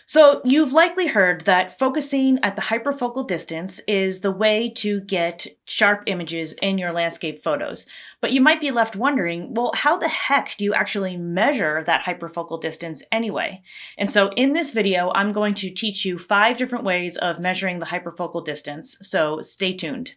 So, you've likely heard that focusing at the hyperfocal distance is the way to get sharp images in your landscape photos. But you might be left wondering, well, how the heck do you actually measure that hyperfocal distance anyway? And so, in this video, I'm going to teach you 5 different ways of measuring the hyperfocal distance. So, stay tuned.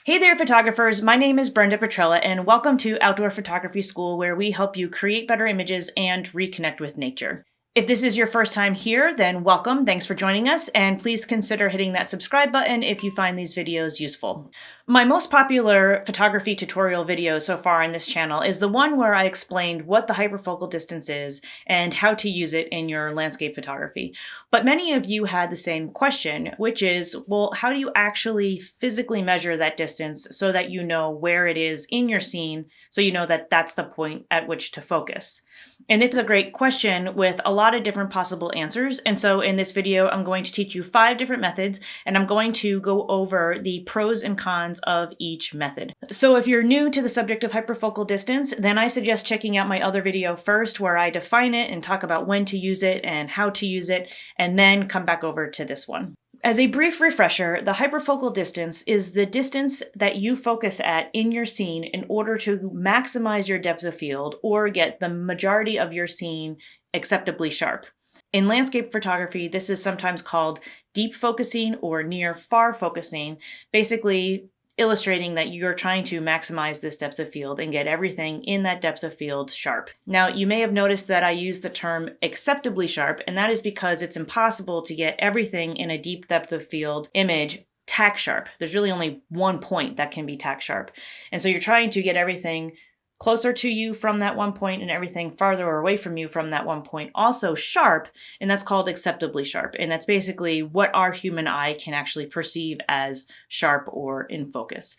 Hey there, photographers. My name is Brenda Petrella, and welcome to Outdoor Photography School, where we help you create better images and reconnect with nature. If this is your first time here, then welcome. Thanks for joining us, and please consider hitting that subscribe button if you find these videos useful. My most popular photography tutorial video so far on this channel is the one where I explained what the hyperfocal distance is and how to use it in your landscape photography. But many of you had the same question, which is, well, how do you actually physically measure that distance so that you know where it is in your scene, so you know that that's the point at which to focus? And it's a great question with a lot of different possible answers. And so in this video, I'm going to teach you 5 different methods, and I'm going to go over the pros and cons of each method. So if you're new to the subject of hyperfocal distance, then I suggest checking out my other video first, where I define it and talk about when to use it and how to use it, and then come back over to this one. As a brief refresher, the hyperfocal distance is the distance that you focus at in your scene in order to maximize your depth of field or get the majority of your scene acceptably sharp. In landscape photography, this is sometimes called deep focusing or near far focusing, basically illustrating that you're trying to maximize this depth of field and get everything in that depth of field sharp. Now, you may have noticed that I use the term acceptably sharp, and that is because it's impossible to get everything in a deep depth of field image tack sharp. There's really only one point that can be tack sharp. And so you're trying to get everything closer to you from that one point and everything farther away from you from that one point also sharp, and that's called acceptably sharp. And that's basically what our human eye can actually perceive as sharp or in focus.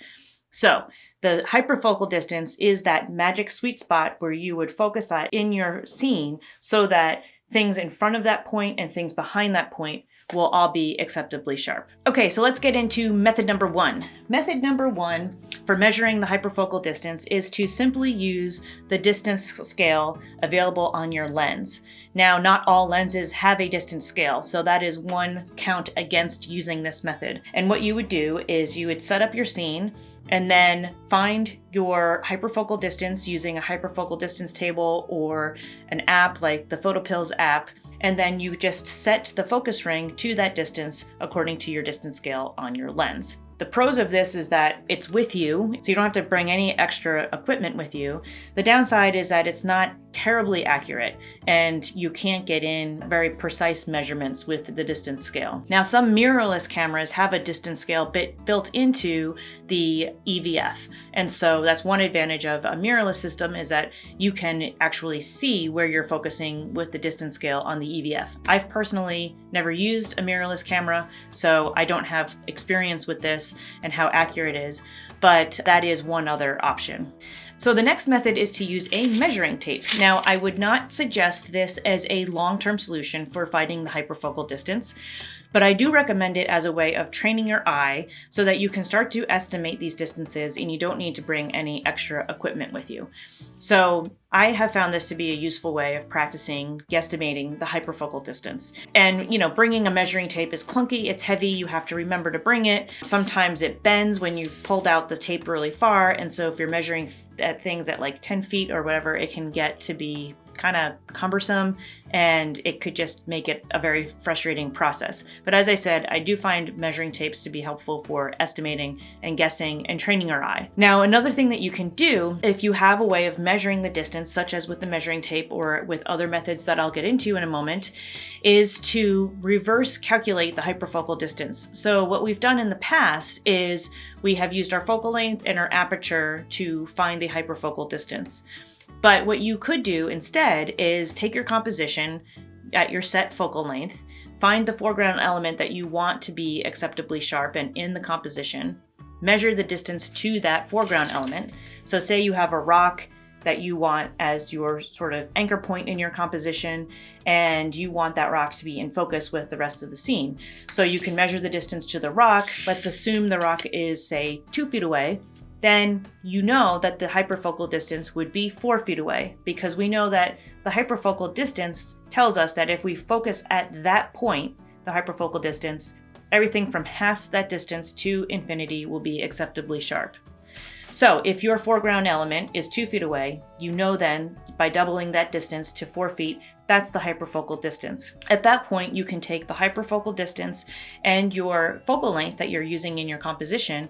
So the hyperfocal distance is that magic sweet spot where you would focus at in your scene so that things in front of that point and things behind that point will all be acceptably sharp. Okay, so let's get into method number 1. Method number 1 for measuring the hyperfocal distance is to simply use the distance scale available on your lens. Now, not all lenses have a distance scale, so that is one count against using this method. And what you would do is you would set up your scene and then find your hyperfocal distance using a hyperfocal distance table or an app like the Photopills app, and then you just set the focus ring to that distance according to your distance scale on your lens. The pros of this is that it's with you, so you don't have to bring any extra equipment with you. The downside is that it's not terribly accurate, and you can't get in very precise measurements with the distance scale. Now, some mirrorless cameras have a distance scale built into the EVF, and so that's one advantage of a mirrorless system, is that you can actually see where you're focusing with the distance scale on the EVF. I've personally never used a mirrorless camera, so I don't have experience with this and how accurate it is, but that is one other option. So the next method is to use a measuring tape. Now, I would not suggest this as a long-term solution for finding the hyperfocal distance, but I do recommend it as a way of training your eye so that you can start to estimate these distances and you don't need to bring any extra equipment with you. So I have found this to be a useful way of practicing guesstimating the hyperfocal distance. And, bringing a measuring tape is clunky, it's heavy, you have to remember to bring it. Sometimes it bends when you've pulled out the tape really far, and so if you're measuring at things at like 10 feet or whatever, it can get to be kind of cumbersome, and it could just make it a very frustrating process. But as I said, I do find measuring tapes to be helpful for estimating and guessing and training our eye. Now, another thing that you can do if you have a way of measuring the distance, such as with the measuring tape or with other methods that I'll get into in a moment, is to reverse calculate the hyperfocal distance. So what we've done in the past is we have used our focal length and our aperture to find the hyperfocal distance. But what you could do instead is take your composition at your set focal length, find the foreground element that you want to be acceptably sharp and in the composition, measure the distance to that foreground element. So say you have a rock that you want as your sort of anchor point in your composition, and you want that rock to be in focus with the rest of the scene. So you can measure the distance to the rock. Let's assume the rock is, say, 2 feet away. then you know that the hyperfocal distance would be 4 feet away, because we know that the hyperfocal distance tells us that if we focus at that point, the hyperfocal distance, everything from half that distance to infinity will be acceptably sharp. So if your foreground element is 2 feet away, you know then by doubling that distance to 4 feet, that's the hyperfocal distance. At that point, you can take the hyperfocal distance and your focal length that you're using in your composition,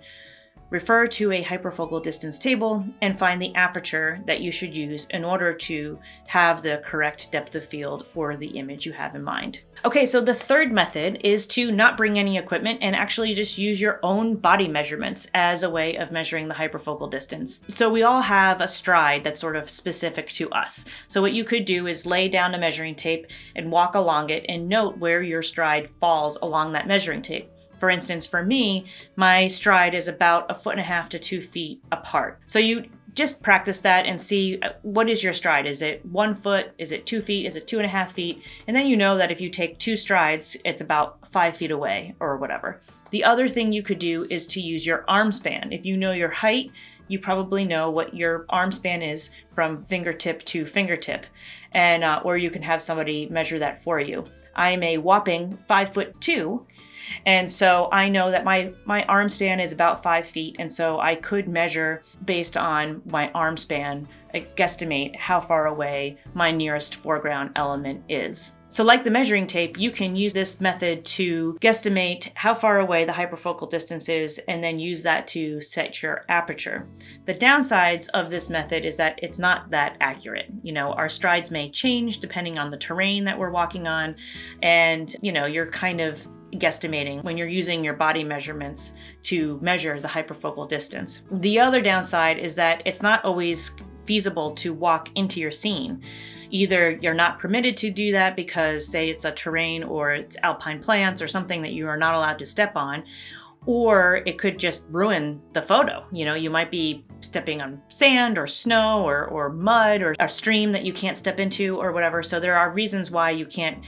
refer to a hyperfocal distance table, and find the aperture that you should use in order to have the correct depth of field for the image you have in mind. Okay, so the third method is to not bring any equipment and actually just use your own body measurements as a way of measuring the hyperfocal distance. So we all have a stride that's sort of specific to us. So what you could do is lay down a measuring tape and walk along it and note where your stride falls along that measuring tape. For instance, for me, my stride is about 1.5 feet to 2 feet apart. So you just practice that and see what is your stride. Is it 1 foot? Is it 2 feet? Is it 2.5 feet? And then you know that if you take 2 strides, it's about 5 feet away or whatever. The other thing you could do is to use your arm span. If you know your height, you probably know what your arm span is from fingertip to fingertip, and or you can have somebody measure that for you. I'm a whopping 5'2", and so I know that my arm span is about 5 feet, and so I could measure based on my arm span, guesstimate how far away my nearest foreground element is. So like the measuring tape, you can use this method to guesstimate how far away the hyperfocal distance is and then use that to set your aperture. The downsides of this method is that it's not that accurate. Our strides may change depending on the terrain that we're walking on, and you're kind of guesstimating when you're using your body measurements to measure the hyperfocal distance. The other downside is that it's not always feasible to walk into your scene. Either you're not permitted to do that because, say, it's a terrain or it's alpine plants or something that you are not allowed to step on, or it could just ruin the photo. You might be stepping on sand or snow or mud or a stream that you can't step into or whatever. So there are reasons why you can't,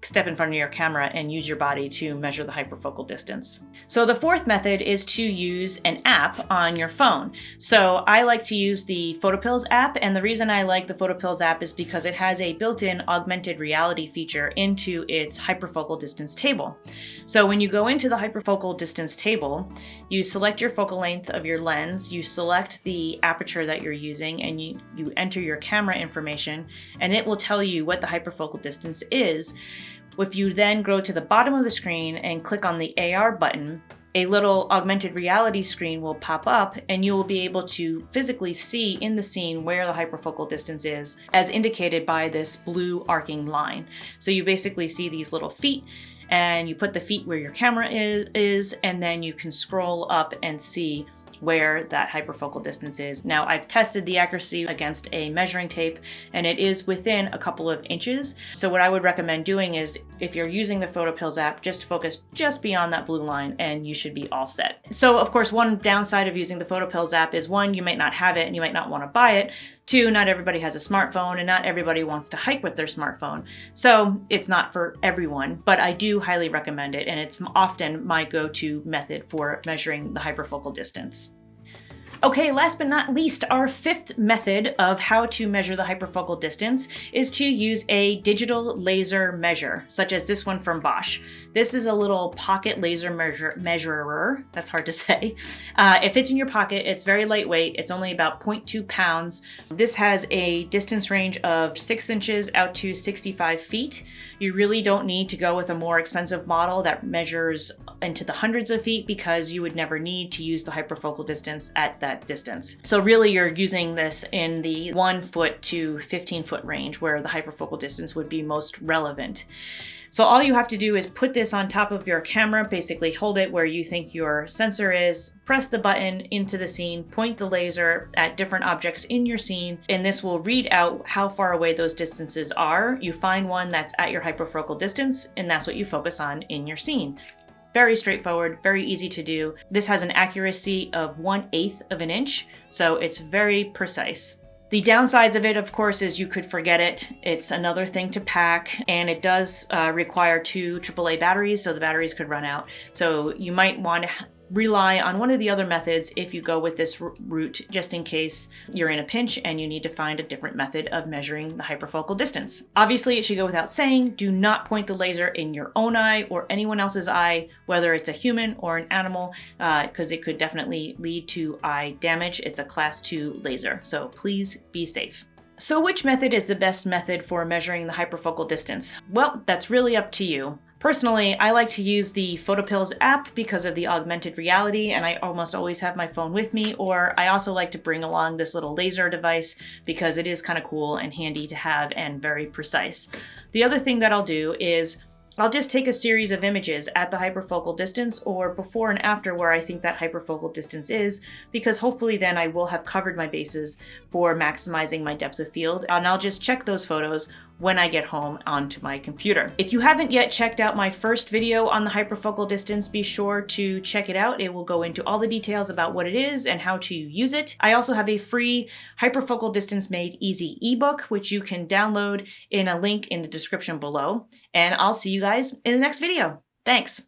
step in front of your camera and use your body to measure the hyperfocal distance. So the fourth method is to use an app on your phone. So I like to use the Photopills app, and the reason I like the Photopills app is because it has a built-in augmented reality feature into its hyperfocal distance table. So when you go into the hyperfocal distance table, you select your focal length of your lens, you select the aperture that you're using, and you enter your camera information, and it will tell you what the hyperfocal distance is. If you then go to the bottom of the screen and click on the AR button, a little augmented reality screen will pop up, and you will be able to physically see in the scene where the hyperfocal distance is, as indicated by this blue arcing line. So you basically see these little feet, and you put the feet where your camera is, and then you can scroll up and see where that hyperfocal distance is. Now, I've tested the accuracy against a measuring tape, and it is within a couple of inches. So what I would recommend doing is, if you're using the Photopills app, just focus just beyond that blue line and you should be all set. So of course, one downside of using the Photopills app is, one, you might not have it and you might not want to buy it. Two, not everybody has a smartphone and not everybody wants to hike with their smartphone. So it's not for everyone, but I do highly recommend it, and it's often my go-to method for measuring the hyperfocal distance. Okay, last but not least, our fifth method of how to measure the hyperfocal distance is to use a digital laser measure, such as this one from Bosch. This is a little pocket laser measurer. That's hard to say. It fits in your pocket. It's very lightweight. It's only about 0.2 pounds. This has a distance range of 6 inches out to 65 feet. You really don't need to go with a more expensive model that measures into the hundreds of feet, because you would never need to use the hyperfocal distance at that distance. So really you're using this in the 1 foot to 15 foot range, where the hyperfocal distance would be most relevant. So all you have to do is put this on top of your camera, basically hold it where you think your sensor is, press the button into the scene, point the laser at different objects in your scene, and this will read out how far away those distances are. You find one that's at your hyperfocal distance, and that's what you focus on in your scene. Very straightforward, very easy to do. This has an accuracy of 1/8 of an inch, so it's very precise. The downsides of it, of course, is you could forget it. It's another thing to pack, and it does require 2 AAA batteries, so the batteries could run out. So you might want to rely on one of the other methods if you go with this route, just in case you're in a pinch and you need to find a different method of measuring the hyperfocal distance. Obviously, it should go without saying, do not point the laser in your own eye or anyone else's eye, whether it's a human or an animal, because it could definitely lead to eye damage. It's a class 2 laser, so please be safe. So which method is the best method for measuring the hyperfocal distance? Well, that's really up to you. Personally, I like to use the Photopills app because of the augmented reality, and I almost always have my phone with me, or I also like to bring along this little laser device because it is kind of cool and handy to have and very precise. The other thing that I'll do is I'll just take a series of images at the hyperfocal distance or before and after where I think that hyperfocal distance is, because hopefully then I will have covered my bases for maximizing my depth of field, and I'll just check those photos when I get home onto my computer. If you haven't yet checked out my first video on the hyperfocal distance, be sure to check it out. It will go into all the details about what it is and how to use it. I also have a free hyperfocal distance made easy ebook, which you can download in a link in the description below. And I'll see you guys in the next video. Thanks.